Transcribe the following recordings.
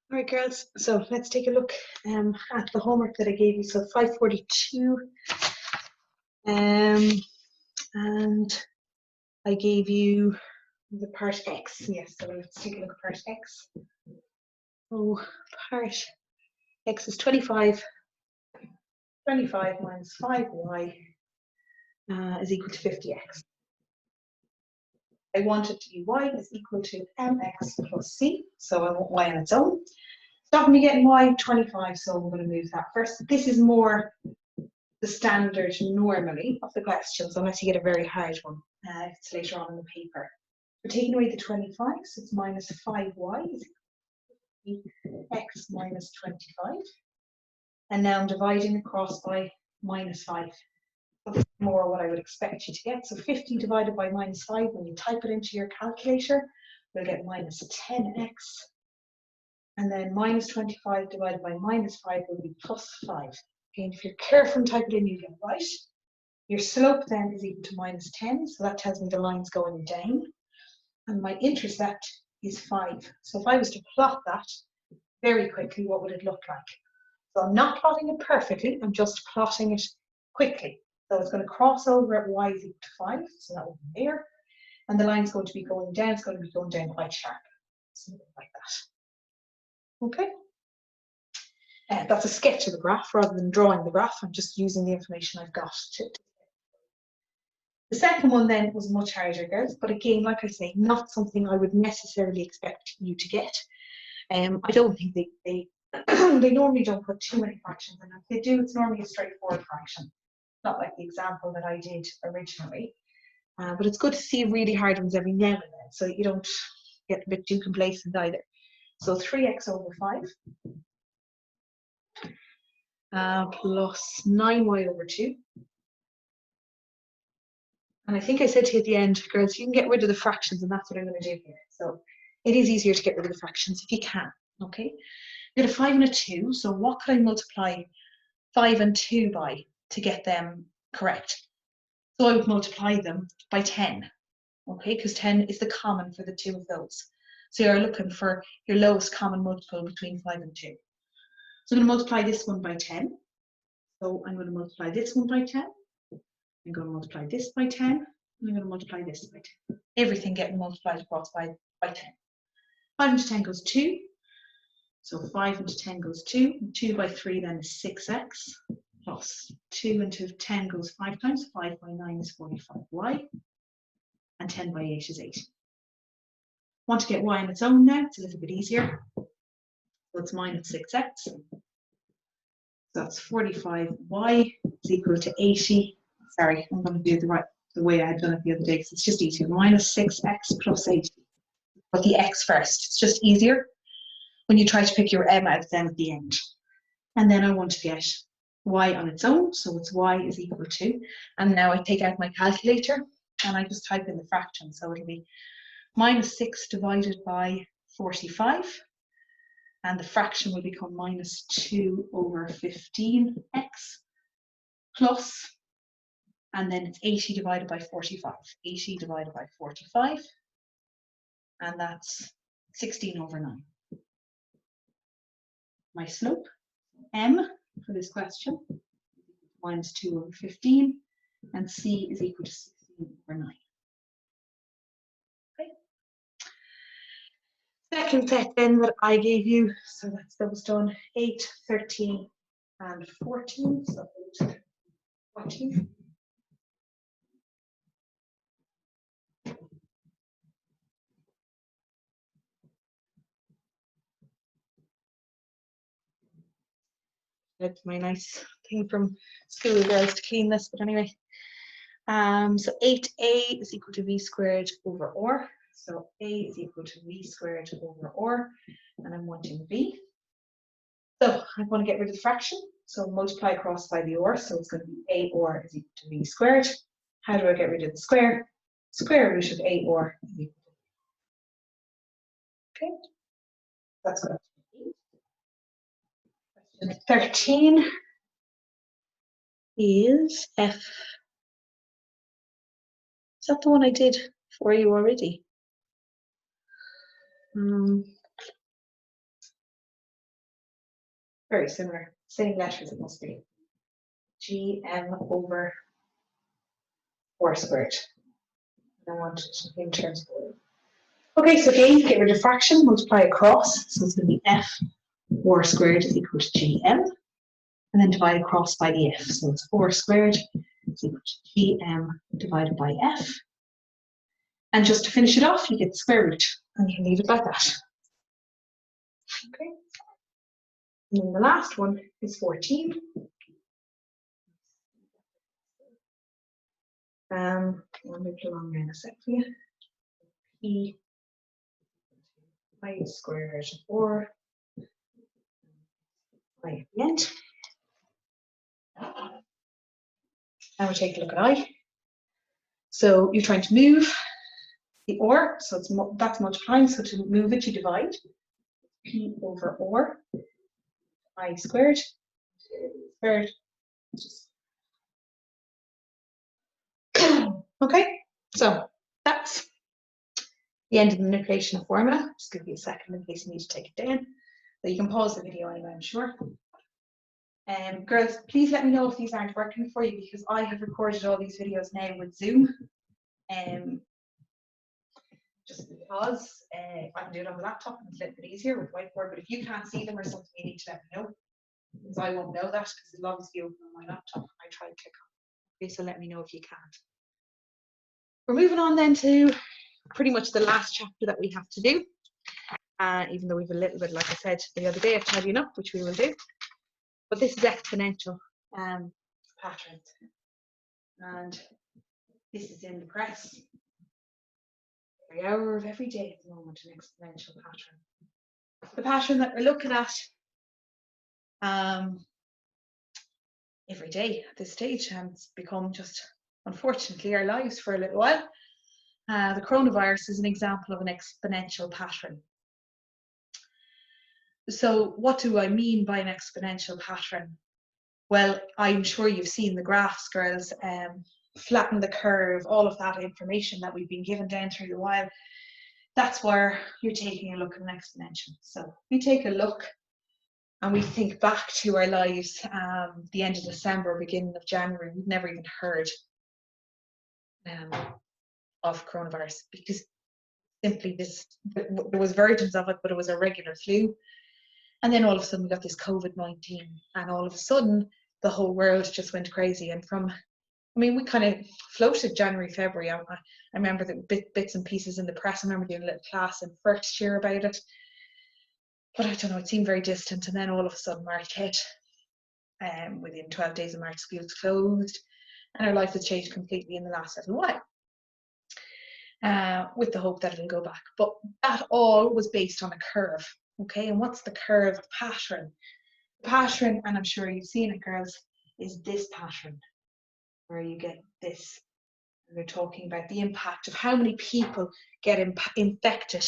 All right, girls, so let's take a look at the homework that I gave you. So 542, and I gave you the part X. Yes, so let's take a look at part X. So part X is 25. 25 minus 5y is equal to 50x. I want it to be y is equal to mx plus c, so I want y on its own. Stop me getting y 25, so I'm going to move that first. This is more the standard normally of the questions, unless you get a very hard one if it's later on in the paper. We're taking away the 25, so it's minus 5y is equal to x minus 25. And now I'm dividing across by minus 5. That's more what I would expect you to get. So 50 divided by minus 5, when you type it into your calculator, you'll get minus 10x. And then minus 25 divided by minus 5 will be plus 5. Okay, and if you're careful and type it in, you get it right. Your slope then is equal to minus 10, so that tells me the line's going down. And my intercept is 5. So if I was to plot that very quickly, what would it look like? So I'm not plotting it perfectly, I'm just plotting it quickly. So it's going to cross over at y is equal to 5, so that will be there. And the line's going to be going down, it's going to be going down quite sharp. Something like that. Okay? That's a sketch of the graph rather than drawing the graph. I'm just using the information I've got to. The second one then was much harder, girls, but again, like I say, not something I would necessarily expect you to get. I don't think they they normally don't put too many fractions in. If they do, it's normally a straightforward fraction, not like the example that I did originally. But it's good to see really hard ones every now and then, so you don't get a bit too complacent either. So 3x over 5 plus 9y over 2. And I think I said to you at the end, girls, you can get rid of the fractions, and that's what I'm going to do here. So it is easier to get rid of the fractions if you can, okay? We got a 5 and a 2, so what could I multiply 5 and 2 by to get them correct? So I would multiply them by 10, okay? Because 10 is the common for the two of those. So you're looking for your lowest common multiple between 5 and 2. So I'm going to multiply this one by 10. So I'm going to multiply this one by 10. I'm going to multiply this by 10. And I'm going to multiply this by 10. Everything getting multiplied across by 10. 5 into 10 goes 2. So 5 into 10 goes 2. And 2 by 3 then is 6x. Plus 2 into 10 goes 5 times. 5 by 9 is 45y. And 10 by 8 is 8. Want to get y on its own now? It's a little bit easier. So it's minus 6x. So that's 45y is equal to 80. Sorry, I'm going to do the way I had done it the other day because it's just easier. Minus 6x plus 80. But the x first. It's just easier when you try to pick your m out then at the end. And then I want to get y on its own. So it's y is equal to. And now I take out my calculator and I just type in the fraction. So it'll be minus 6 divided by 45. And the fraction will become minus 2 over 15x plus, and then it's 80 divided by 45. 80 divided by 45, and that's 16 over 9. My slope, m, for this question, minus 2 over 15, and c is equal to 16 over 9. Okay. Second set then that I gave you, so that was done 8, 13, and 14. So 8, 14. That's my nice thing from school, girls, to clean this, but anyway. So 8a is equal to v squared over r. So a is equal to v squared over r, and I'm wanting v. So I want to get rid of the fraction, so multiply across by the r, so it's going to be a r is equal to v squared. How do I get rid of the square? Square root of a r is equal to, okay, that's what question 13 is f. Is that the one I did for you already? Very similar, same letters it must be. GM over 4 squared. I want it in terms of. Okay, so again, get rid of fraction, multiply across. So it's going to be F 4 squared is equal to GM. And then divide across by the F. So it's 4 squared is equal to GM divided by F. And just to finish it off, you get the square root. And you can leave it like that. Okay. And then the last one is 14. I'll move it along in a sec for you. P 5 squared 4 by at the end. Now we take a look at I. So you're trying to move the or, so that's multiplying. So to move it, you divide. P over or I squared. Okay, so that's the end of the manipulation of formula. Just give you a second in case you need to take it down. So you can pause the video anyway, I'm sure. Girls, please let me know if these aren't working for you, because I have recorded all these videos now with Zoom. Just because if I can do it on the laptop, it's a little bit easier with whiteboard, but if you can't see them or something, you need to let me know, because I won't know that, because it logs you open on my laptop. I try to click on. Okay, so let me know if you can't. We're moving on then to pretty much the last chapter that we have to do, even though we've a little bit, like I said the other day, of tidying up, which we will do. But this is exponential patterns, and this is in the press every hour of every day at the moment, an exponential pattern. The pattern that we're looking at every day at this stage, and it's become just, unfortunately, our lives for a little while. The coronavirus is an example of an exponential pattern. So what do I mean by an exponential pattern? Well, I'm sure you've seen the graphs, girls, flatten the curve, all of that information that we've been given down through the while. That's where you're taking a look at an exponential. So we take a look and we think back to our lives, the end of December, beginning of January. We've never even heard of coronavirus, because simply there was versions of it, but it was a regular flu. And then all of a sudden we got this COVID-19, and all of a sudden the whole world just went crazy. And we kind of floated January, February. I remember the bits and pieces in the press. I remember doing a little class in first year about it. But I don't know, it seemed very distant. And then all of a sudden March hit. Within 12 days of March, schools closed. And our life has changed completely in the last little while. With the hope that it'll go back. But that all was based on a curve. Okay, and what's the curve? The pattern. The pattern, and I'm sure you've seen it, girls, is this pattern, where you get this. And they're talking about the impact of how many people get infected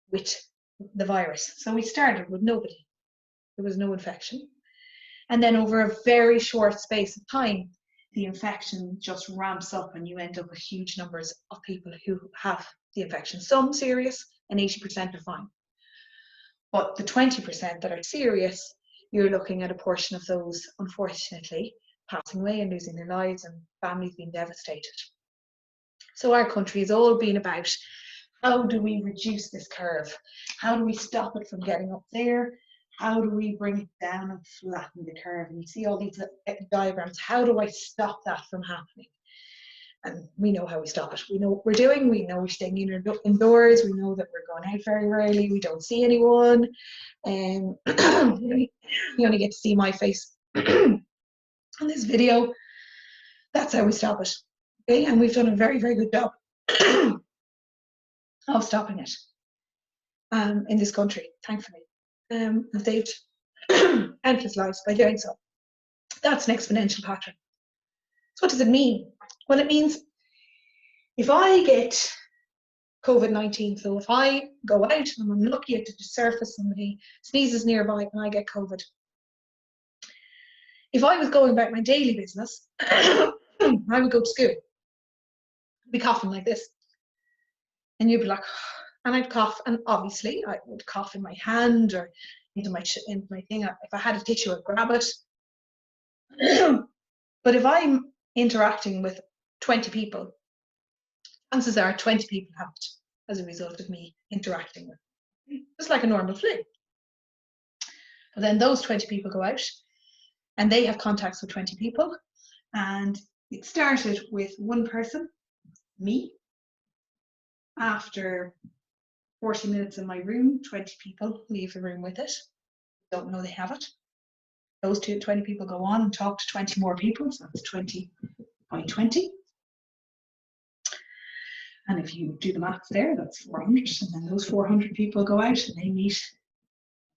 with the virus. So we started with nobody. There was no infection. And then over a very short space of time, the infection just ramps up, and you end up with huge numbers of people who have the infection. Some serious, and 80% are fine. But the 20% that are serious, you're looking at a portion of those, unfortunately, passing away and losing their lives, and families being devastated. So our country has all been about, how do we reduce this curve? How do we stop it from getting up there? How do we bring it down and flatten the curve? And you see all these diagrams. How do I stop that from happening? And we know how we stop it. We know what we're doing. We know we're staying indoors. We know that we're going out very rarely. We don't see anyone. And you only get to see my face on this video. That's how we stop it. Okay, and we've done a very, very good job of stopping it in this country, thankfully. And saved countless lives by doing so. That's an exponential pattern. So what does it mean? Well, it means if I get COVID-19, so if I go out and I'm lucky to surface, somebody sneezes nearby and I get COVID. If I was going about my daily business, I would go to school, I'd be coughing like this. And you'd be like, and I'd cough, and obviously I would cough in my hand, or into my thing. If I had a tissue, I'd grab it. But if I'm interacting with 20 people, chances are 20 people have it as a result of me interacting with them. Just like a normal flu. But then those 20 people go out and they have contacts with 20 people. And it started with one person, me. After 40 minutes in my room, 20 people leave the room with it. Don't know they have it. Those 20 people go on and talk to 20 more people, so that's 20 by 20. And if you do the maths there, that's 400. And then those 400 people go out and they meet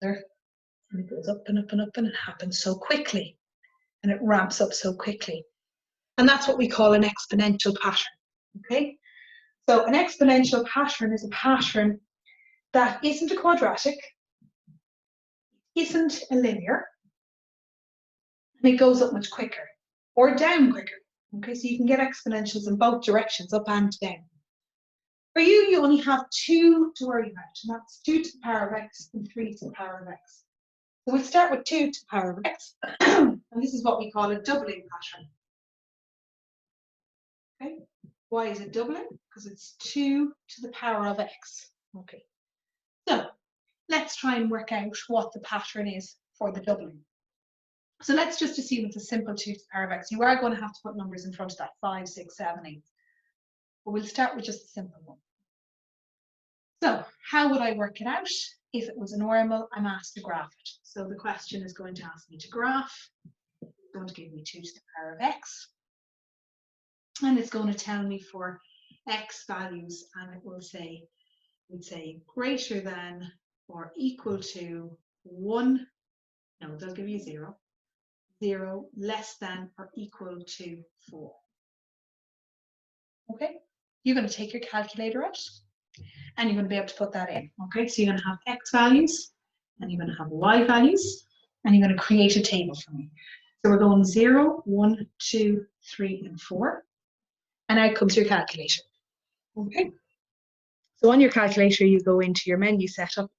there. And it goes up and up and up, and it happens so quickly. And it ramps up so quickly. And that's what we call an exponential pattern. Okay? So an exponential pattern is a pattern that isn't a quadratic, isn't a linear, and it goes up much quicker or down quicker. Okay, so you can get exponentials in both directions, up and down. For you, you only have 2 to worry about, and that's 2 to the power of x and 3 to the power of x. So we'll start with 2 to the power of x, and this is what we call a doubling pattern. Okay, why is it doubling? Because it's 2 to the power of x. Okay, so let's try and work out what the pattern is for the doubling. So let's just assume it's a simple 2 to the power of x. You are going to have to put numbers in front of that, 5, 6, 7, 8. But we'll start with just a simple one. So how would I work it out? If it was a normal, I'm asked to graph it. So the question is going to ask me to graph. It's going to give me 2 to the power of x. And it's going to tell me for x values, and it will say, we'd say greater than or equal to 1. No, they'll give you 0. 0, less than or equal to 4. Okay, you're going to take your calculator out and you're going to be able to put that in. Okay, so you're going to have x values and you're going to have y values and you're going to create a table for me. So we're going 0, 1, 2, 3, and 4. And out comes your calculator. Okay, so on your calculator, you go into your menu setup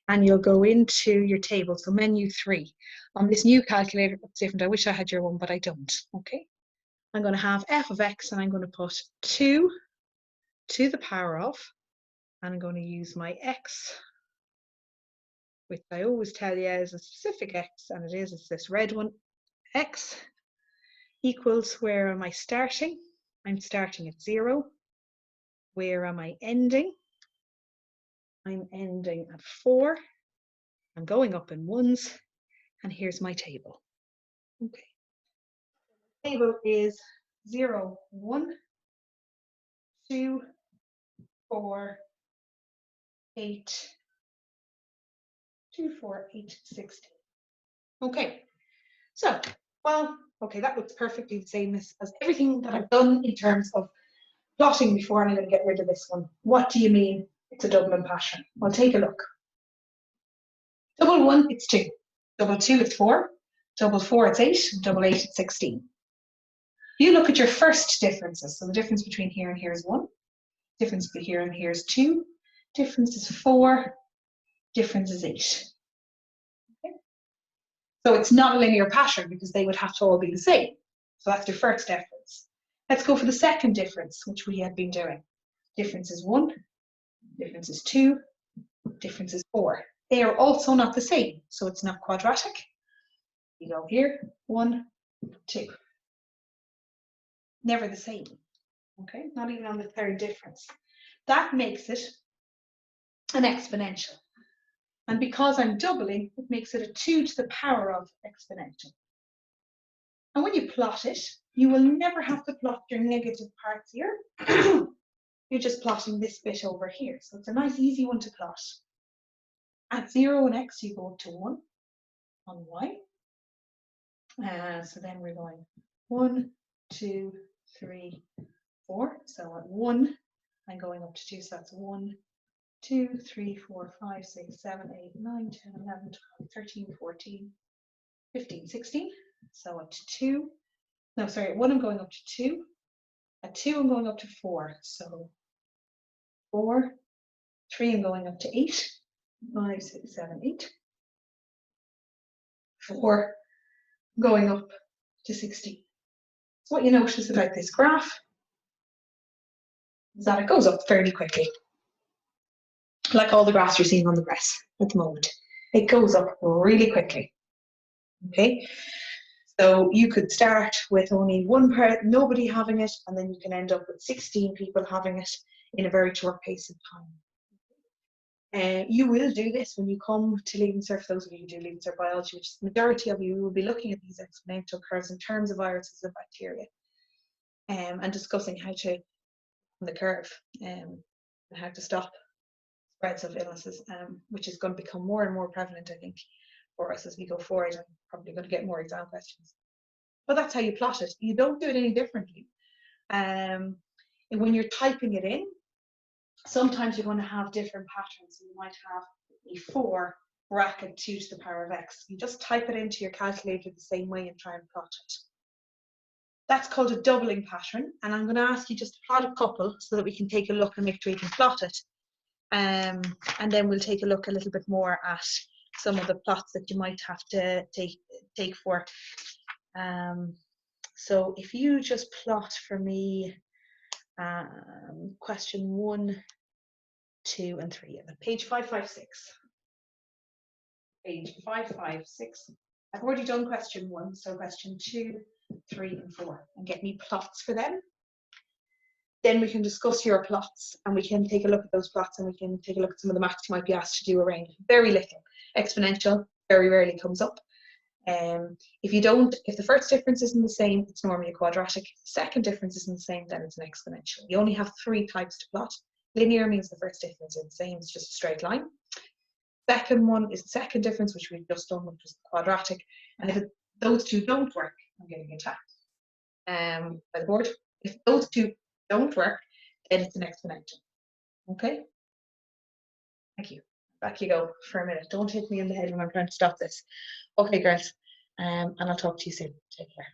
and you'll go into your table. So menu 3. On this new calculator, it's different. I wish I had your one, but I don't. Okay, I'm going to have f of x and I'm going to put 2 to the power of, and I'm going to use my x, which I always tell you is a specific x, and it is, it's this red one. X equals, where am I starting? I'm starting at 0. Where am I ending? I'm ending at 4. I'm going up in ones, and here's my table. Okay. The table is 0, 1, 2, 4, 8, 2, 4, 8, 16. Okay, so, well, okay, that looks perfectly the same as everything that I've done in terms of plotting before, and I'm going to get rid of this one. What do you mean it's a doubling pattern? Well, take a look. Double 1, it's 2. Double 2, it's 4. Double 4, it's 8. Double 8, it's 16. You look at your first differences. So the difference between here and here is 1. Difference between here and here is 2. Difference is 4. Difference is 8. Okay. So it's not a linear pattern because they would have to all be the same. So that's your first difference. Let's go for the second difference, which we have been doing. Difference is 1. Difference is 2. Difference is 4. They are also not the same, so it's not quadratic. You go here, 1, 2. Never the same. Okay, not even on the third difference. That makes it an exponential. And because I'm doubling, it makes it a 2 to the power of exponential. And when you plot it, you will never have to plot your negative parts here. You're just plotting this bit over here. So it's a nice, easy one to plot. At 0 and x, you go up to 1 on y. So then we're going 1, 2, 3, 4. So at 1, I'm going up to 2. So that's 1, 2, 3, 4, 5, 6, 7, 8, 9, 10, 11, 12, 13, 14, 15, 16. So at 2, no, sorry, at 1, I'm going up to 2. At 2, I'm going up to 4. So 4, 3, I'm going up to 8. 5, 6, 7, 8. 4 going up to 16. So what you notice about this graph is that it goes up fairly quickly. Like all the graphs you're seeing on the press at the moment. It goes up really quickly. Okay, so you could start with only one person, nobody having it, and then you can end up with 16 people having it in a very short pace of time. You will do this when you come to Leaving Cert. For those of you who do Leaving Cert biology, which is the majority of you, will be looking at these exponential curves in terms of viruses and bacteria, and discussing how to the curve and how to stop spreads of illnesses, which is going to become more and more prevalent, I think, for us as we go forward. I'm probably going to get more exam questions. But that's how you plot it. You don't do it any differently. And when you're typing it in, sometimes you're going to have different patterns. You might have a 4 bracket 2 to the power of x. You just type it into your calculator the same way and try and plot it. That's called a doubling pattern, and I'm going to ask you just to plot a couple so that we can take a look and make sure you can plot it. And then we'll take a look a little bit more at some of the plots that you might have to take for. So if you just plot for me question 1, 2, and 3, page 556. Page 556. I've already done question 1, so question 2, 3, and 4, and get me plots for them. Then we can discuss your plots, and we can take a look at those plots, and we can take a look at some of the maths you might be asked to do around. Very little. Exponential very rarely comes up. If the first difference isn't the same, it's normally a quadratic. If the second difference isn't the same, then it's an exponential. You only have 3 types to plot. Linear means the first difference is the same, it's just a straight line. Second one is the second difference, which we've just done, which is quadratic. And if those two don't work, I'm getting attacked by the board. If those two don't work, then it's an exponential. Okay? Thank you. Back you go for a minute. Don't hit me in the head when I'm trying to stop this. Okay, girls. And I'll talk to you soon. Take care.